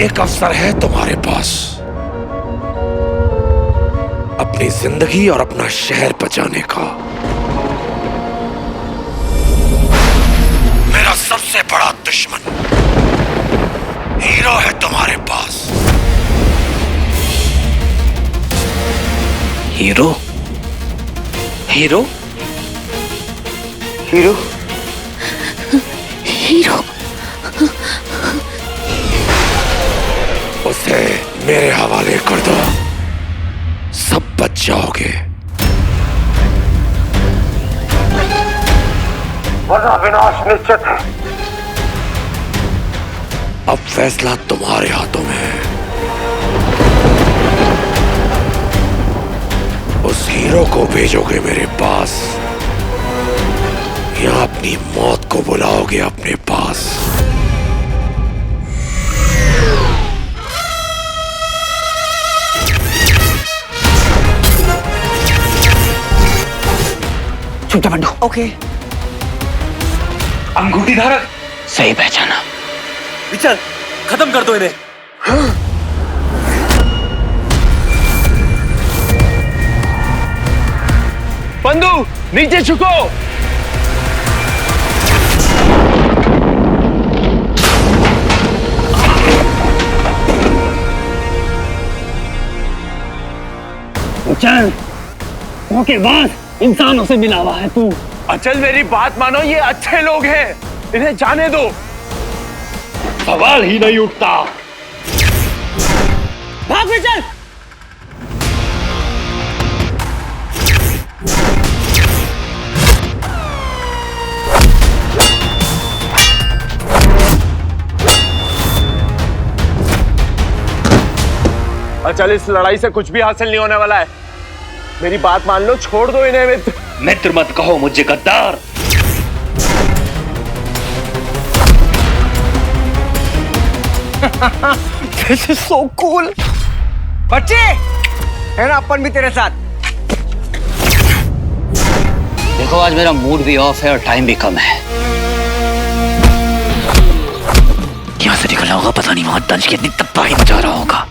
एक अवसर है तुम्हारे पास अपनी जिंदगी और अपना शहर बचाने का। मेरा सबसे बड़ा दुश्मन हीरो है तुम्हारे पास। हीरो? हीरो? हीरो? हीरो? उसे मेरे हवाले कर दो, सब बच जाओगे, वरना विनाश निश्चित है। अब फैसला तुम्हारे हाथों में है। उस हीरो को भेजोगे मेरे पास या अपनी मौत को बुलाओगे अपने पास? चुपचाप बंडू। ओके। अंगूठी धारक सही पहचाना। विचल, खत्म कर दो इन्हें। बंधु, नीचे झुको। चल, के बाद इंसानों से मिला हुआ है तू। अचल, मेरी बात मानो, ये अच्छे लोग हैं, इन्हें जाने दो। सवाल ही नहीं उठता। भाग विचल। अचल, इस लड़ाई से कुछ भी हासिल नहीं होने वाला है। मेरी बात मान लो, छोड़ दो इन्हें। मित्र मत कहो मुझे गद्दार। This is so cool। बच्चे, है ना अपन भी तेरे साथ। देखो, आज मेरा मूड भी ऑफ है और टाइम भी कम है। यहाँ से निकलना होगा, पता नहीं वहां दंश कितनी तबाही मचा रहा होगा।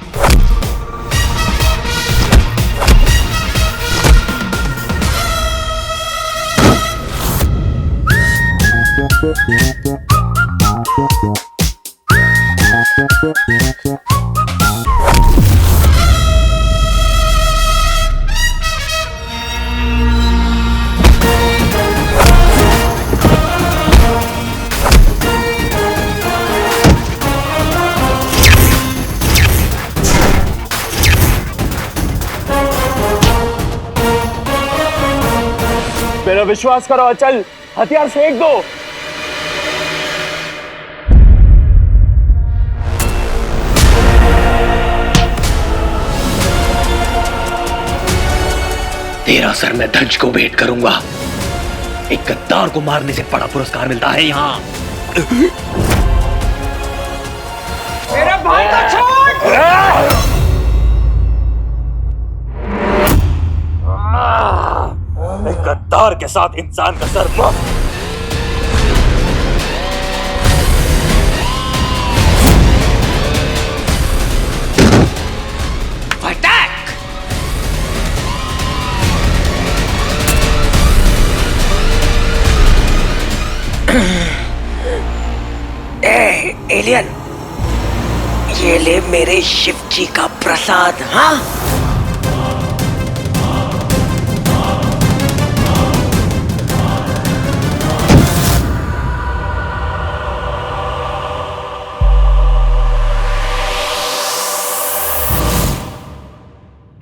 मेरा विश्वास करो अचल, हथियार फेंक दो। तेरा सर मैं धंज को भेंट करूंगा। एक गद्दार को मारने से बड़ा पुरस्कार मिलता है यहाँ। मेरा भाई को छोड़। एक गद्दार के साथ इंसान का सर मुफ्त। एलियन, ये ले मेरे शिव जी का प्रसाद। हाँ,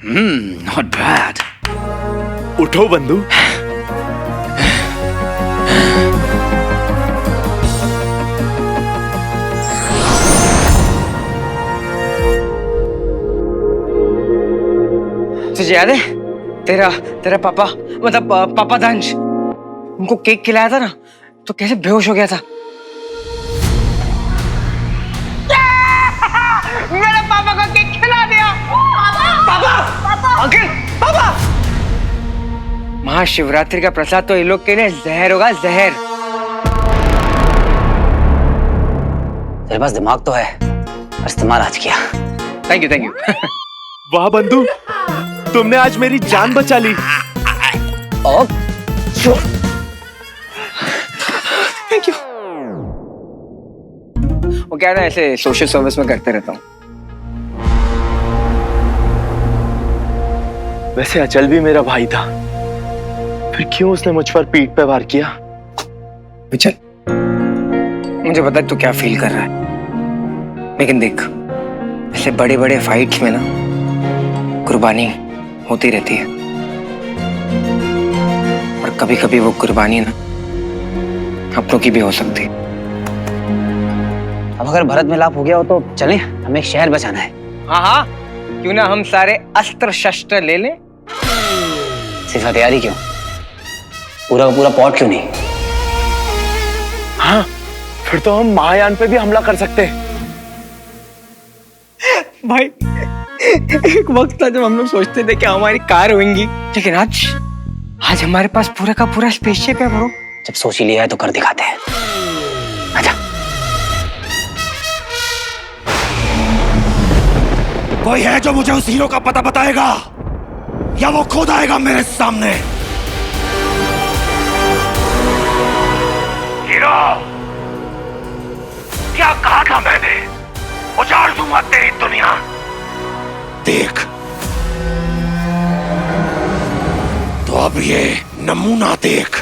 नॉट बैड। उठो बंधु। तुझे याद है तेरा पापा, मतलब पापा दंश, उनको केक खिलाया था ना, तो कैसे बेहोश हो गया था। मेरे पापा को केक खिला दिया। पापा, अंकल, पापा। महाशिवरात्रि का प्रसाद तो ये लोग के लिए जहर होगा, जहर। तेरे पास दिमाग तो है, इस्तेमाल आज किया। Thank you. वाह बंधु, तुमने आज मेरी जान बचा ली। Thank you. वो क्या है ना, ऐसे सोशल सर्विस में करते रहता हूँ। वैसे अचल भी मेरा भाई था, फिर क्यों उसने मुझ पर पीठ पे वार किया? चल, मुझे पता है तू क्या फील कर रहा है, लेकिन देख, ऐसे बड़े बड़े फाइट्स में ना कुर्बानी होती रहती है, और कभी कभी वो कुर्बानी ना अपनों की भी हो सकती है। अब अगर भरत मिलाप हो गया हो तो चलें, हमें एक शहर बचाना है। हाँ, क्यों ना हम सारे अस्त्र शस्त्र ले लें। सिर्फ हथियारी क्यों, पूरा का पूरा पॉट क्यों नहीं? हाँ, फिर तो हम महायान पे भी हमला कर सकते हैं। भाई, एक वक्त था जब हम लोग सोचते थे कि हमारी कार होंगी, लेकिन आज हमारे पास पूरा का पूरा स्पेसशिप है ब्रो। जब सोच ही लिया है तो कर दिखाते हैं। आजा। कोई है जो मुझे उस हीरो का पता बताएगा, या वो खुद आएगा मेरे सामने? हीरो, क्या कहा था मैंने? उजाड़ दूंगा तेरी दुनिया। देख, तो अब ये नमूना देख।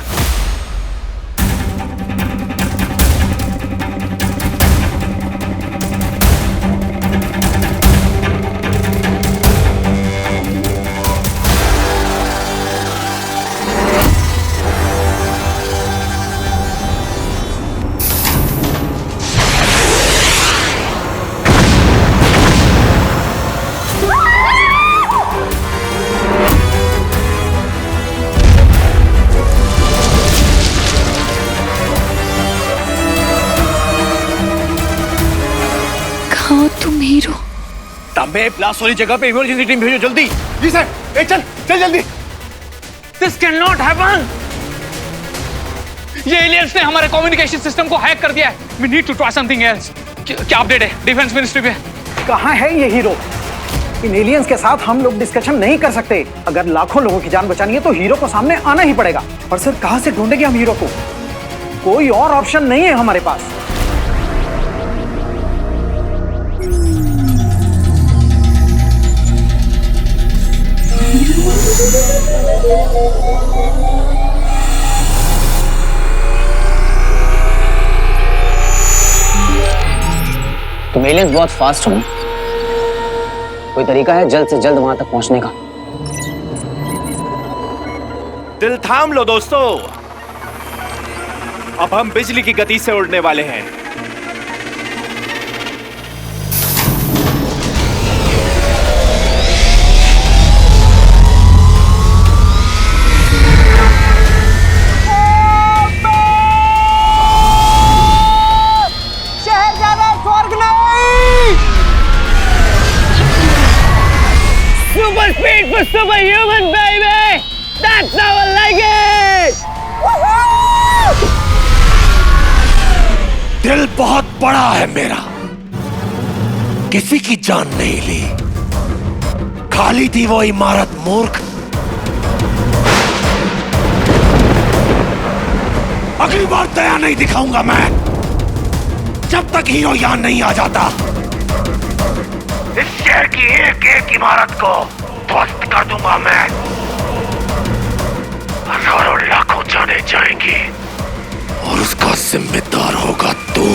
हीरो, तांबे, ब्लास्ट वाली जगह पे इमरजेंसी टीम भेजो जल्दी। जी सर। चल जल्दी। This cannot happen. ये एलियंस ने हमारे कम्युनिकेशन सिस्टम को हैक कर दिया है। We need to try something else. क्या अपडेट है डिफेंस मिनिस्ट्री पे? कहाँ है ये हीरो? इन एलियंस के साथ हम लोग डिस्कशन नहीं कर सकते। अगर लाखों लोगों की जान बचानी है तो हीरो को सामने आना ही पड़ेगा। पर सर, कहाँ से ढूंढेंगे हम हीरो को? कोई और ऑप्शन नहीं है हमारे पास। तुम एलियंस बहुत फास्ट हो, कोई तरीका है जल्द से जल्द वहां तक पहुंचने का? दिल थाम लो दोस्तों, अब हम बिजली की गति से उड़ने वाले हैं। Super speed for superhuman, baby! That's how I like it! दिल बहुत बड़ा है मेरा, किसी की जान नहीं ली, खाली थी वो इमारत मूर्ख। अगली बार दया नहीं दिखाऊंगा मैं, जब तक हीरो यहां नहीं आ जाता। इस शहर की एक एक इमारत को ध्वस्त कर दूंगा मैं। हजारों लाखों जाने जाएंगी और उसका जिम्मेदार होगा तू।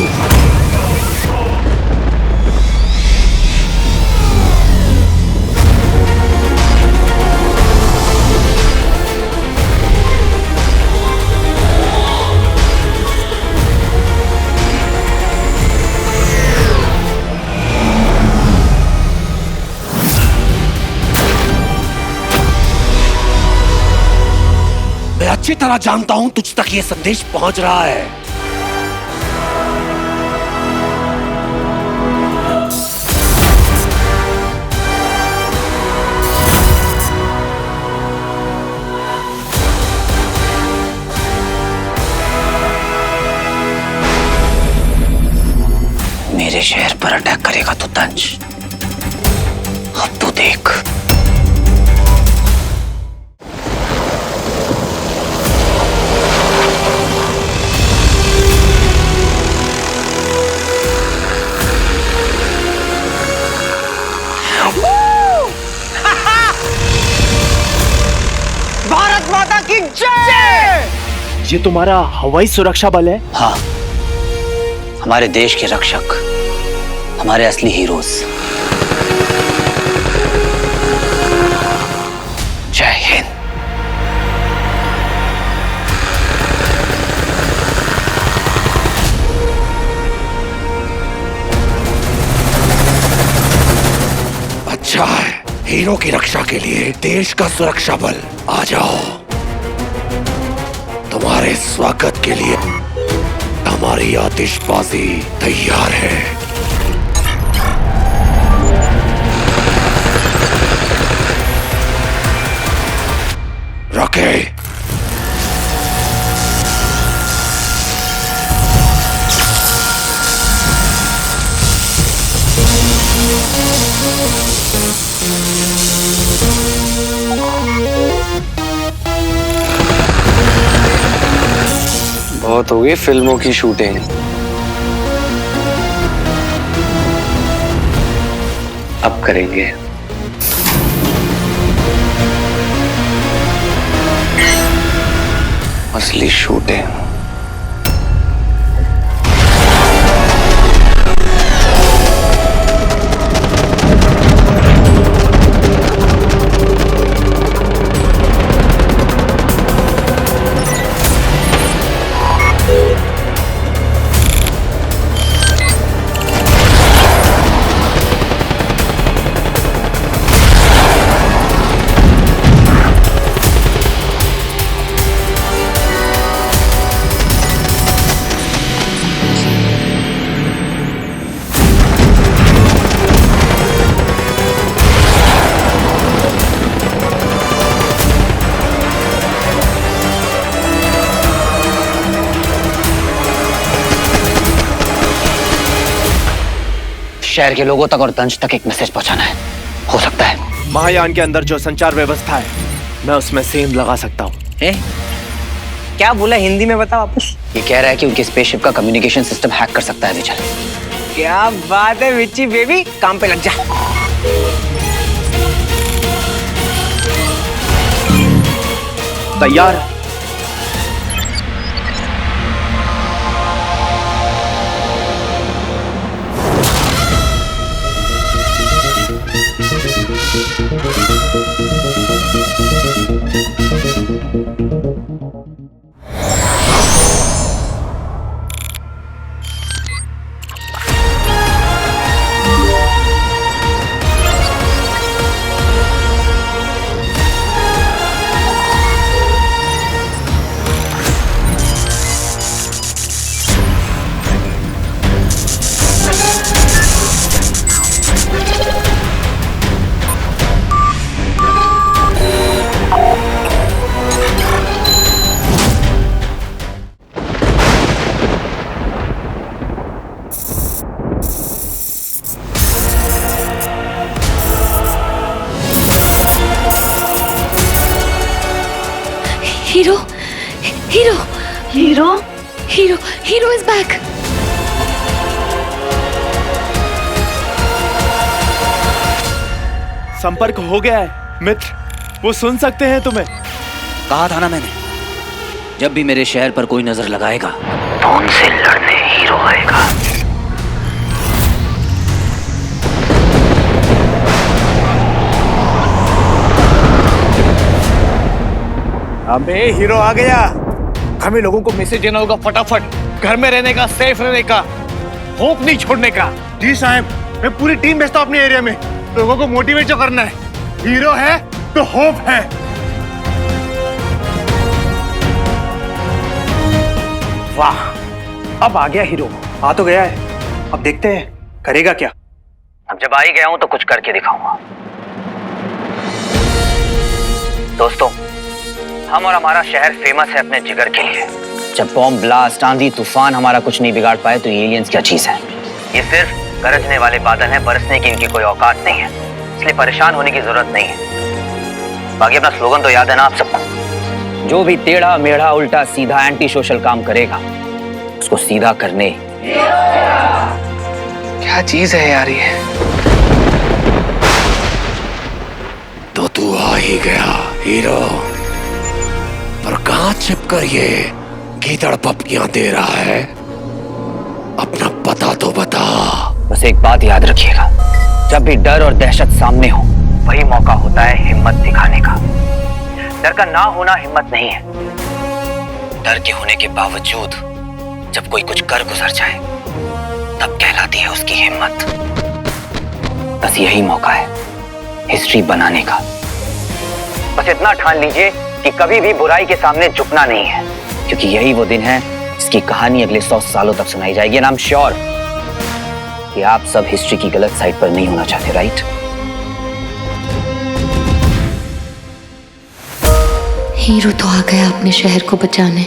मैं अच्छी तरह जानता हूं तुझ तक ये संदेश पहुंच रहा है। मेरे शहर पर अटैक करेगा तो तंज, अब तो देख। भारत माता की जय। ये तुम्हारा हवाई सुरक्षा बल है? हाँ, हमारे देश के रक्षक, हमारे असली हीरोज। जय हिंद। अच्छा है, हीरो की रक्षा के लिए देश का सुरक्षा बल आ जाओ। तुम्हारे स्वागत के लिए हमारी आतिशबाजी तैयार है। रॉके। बहुत हो गई फिल्मों की शूटिंग, अब करेंगे असली शूटिंग। शहर के लोगों तक और तंज तक एक मैसेज पहुंचाना है। हो सकता है महायान के अंदर जो संचार व्यवस्था है, मैं उसमें सेंध लगा सकता हूँ। क्या बोला हिंदी में बता वापस। ये कह रहा है कि उनके स्पेसशिप का कम्युनिकेशन सिस्टम हैक कर सकता है विचल। क्या बात है विच्ची बेबी, काम पे लग जा। तैयार? Hero, Hero, Hero, Hero, Hero is back. संपर्क हो गया है मित्र, वो सुन सकते हैं तुम्हें। कहा था ना मैंने, जब भी मेरे शहर पर कोई नजर लगाएगा तो उनसे लड़ने हीरो आएगा। अबे हीरो आ गया। हमें लोगों को मैसेज देना होगा फटाफट, घर में रहने का, सेफ रहने का, होप नहीं छोड़ने का। जी साहब, मैं पूरी टीम भेजता हूँ अपने एरिया में। लोगों को मोटिवेट जो करना है, हीरो है तो होप है। वाह, अब आ गया हीरो। आ तो गया है, अब देखते हैं करेगा क्या। अब जब आ ही गया हूं तो कुछ करके दिखाऊंगा। दोस्तों, हम और हमारा शहर फेमस है अपने जिगर के लिए। जब बॉम्ब ब्लास्ट, आंधी तूफान हमारा कुछ नहीं बिगाड़ पाए तो एलियंस क्या चीज है। ये सिर्फ गरजने वाले बादल हैं, बरसने की इनकी कोई औकात नहीं है, इसलिए परेशान होने की जरूरत नहीं है। बाकी अपना स्लोगन तो याद है ना आप सबको, जो भी टेढ़ा मेढ़ा उल्टा सीधा एंटी सोशल काम करेगा उसको सीधा करने। क्या चीज है यार ये? तो तू आ ही गया हीरो, पर कहां छिपकर ये गीदड़ पपकियां दे रहा है? अपना पता तो बता। बस एक बात याद रखिएगा, जब भी डर और दहशत सामने हो वही मौका होता है हिम्मत दिखाने का। डर का ना होना हिम्मत नहीं है, डर के होने के बावजूद जब कोई कुछ कर गुजर जाए तब कहलाती है उसकी हिम्मत। बस यही मौका है हिस्ट्री बनाने का। बस इतना ठान लीजिए कि कभी भी बुराई के सामने झुकना नहीं है, क्योंकि यही वो दिन है जिसकी कहानी अगले 100 सालों तक सुनाई जाएगी। एंड आई एम श्योर कि आप सब हिस्ट्री की गलत साइड पर नहीं होना चाहते, राइट? हीरो तो आ गया अपने शहर को बचाने।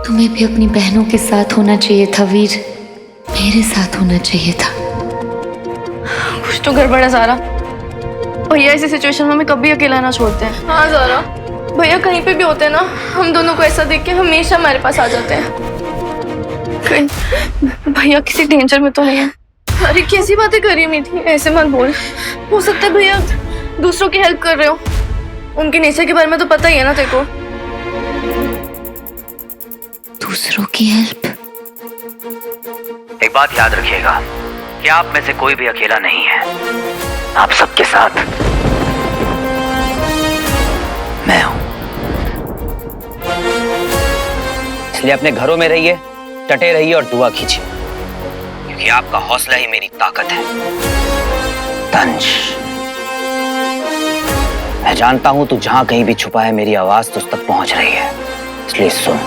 तुम्हें भी अपनी बहनों के साथ होना चाहिए था वीर, मेरे साथ होना चाहिए था। कुछ तो गड़बड़ है ज़ारा। भैया ऐसी सिचुएशन में हमें कभी अकेला ना छोड़ते हैं। हाँ ज़ारा, भैया कहीं पे भी होते हैं ना, हम दोनों को ऐसा देख के हमेशा हमारे पास आ जाते हैं। कहीं भैया किसी डेंजर में तो नहीं है? अरे कैसी बातें कर रही है मीठी, ऐसे मत बोल। हो सकता है भैया दूसरों की हेल्प कर रहे हो, उनके नेचर के बारे में तो पता ही है ना तेरे को। दूसरों की हेल्प? एक बात याद रखिएगा कि आप में से कोई भी अकेला नहीं है, आप सबके साथ मैं हूं। इसलिए अपने घरों में रहिए, डटे रहिए और दुआ कीजिए, क्योंकि आपका हौसला ही मेरी ताकत है। तंज, मैं जानता हूं तू जहां कहीं भी छुपा है मेरी आवाज तुझ तक पहुंच रही है, इसलिए सुन।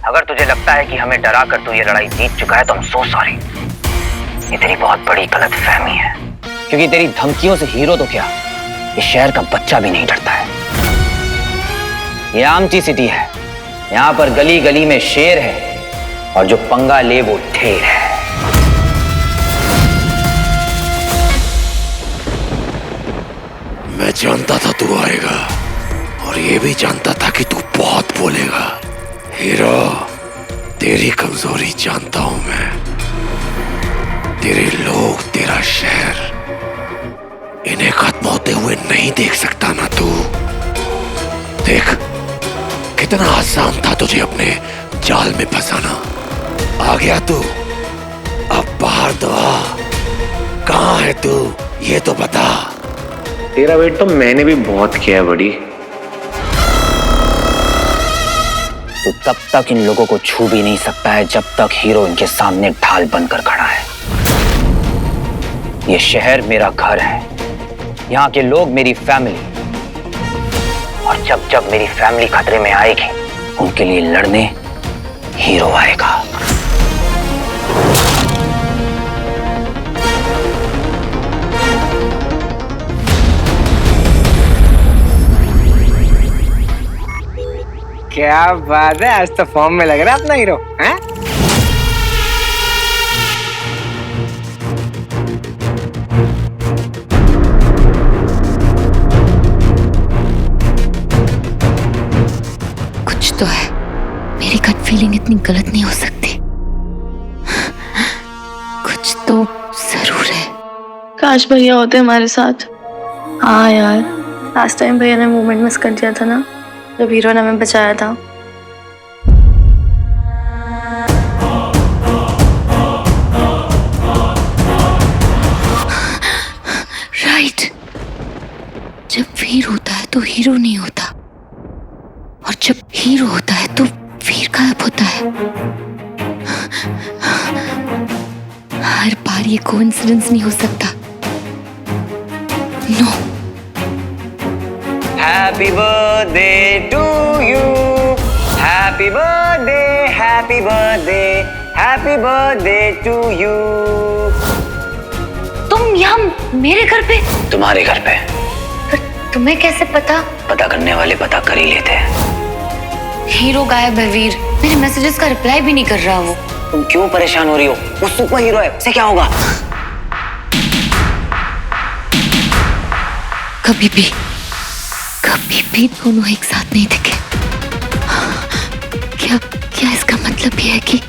अगर तुझे लगता है कि हमें डरा कर तू ये लड़ाई जीत चुका है तो I'm so sorry। ये तेरी बहुत बड़ी गलतफहमी है, क्योंकि तेरी धमकियों से हीरो तो क्या, इस शहर का बच्चा भी नहीं डरता है। ये आमची सिटी है, यहाँ पर गली गली में शेर है और जो पंगा ले वो ढेर है। मैं जानता था तू आएगा, और ये भी जानता था कि तू बहुत बोलेगा। हीरो, तेरी कमजोरी जानता हूं मैं। तेरे लोग, तेरा शहर, इन्हें खत्म होते हुए नहीं देख सकता ना तू। देख कितना आसान था तुझे अपने जाल में फंसाना। आ गया तू, अब बाहर तो आ। कहां है तू ये तो बता। तेरा वेट तो मैंने भी बहुत किया है बड़ी। तो तब तक इन लोगों को छू भी नहीं सकता है जब तक हीरो इनके सामने ढाल बनकर खड़ा है। ये शहर मेरा घर है, यहाँ के लोग मेरी फैमिली, और जब जब मेरी फैमिली खतरे में आएगी उनके लिए लड़ने हीरो आएगा। क्या बात है, आज तो फॉर्म में लग रहा है अपना हीरो हैं? कुछ तो है, मेरी गट फीलिंग इतनी गलत नहीं हो सकती। कुछ तो जरूर है। काश भैया होते हमारे साथ। हाँ यार, लास्ट टाइम भैया ने मोमेंट मिस कर दिया था ना, जब हीरो ने हमें बचाया था। राइट, जब वीर होता है तो हीरो नहीं होता, और जब हीरो होता है तो वीर गायब होता है। हर बार ये कोइंसिडेंस नहीं हो सकता। No. Happy birthday to you, happy birthday, happy birthday, happy birthday to you। तुम यहाँ मेरे घर पे? तुम्हारे घर पे। पर तुम्हें कैसे पता? पता करने वाले पता कर ही लेते हैं। हीरो गायब है वीर, मेरे मैसेजेस का रिप्लाई भी नहीं कर रहा वो। तुम क्यों परेशान हो रही हो? वो सुपर हीरो है, उसे क्या होगा? कभी भी दोनों एक साथ नहीं दिखे। क्या क्या इसका मतलब ये है कि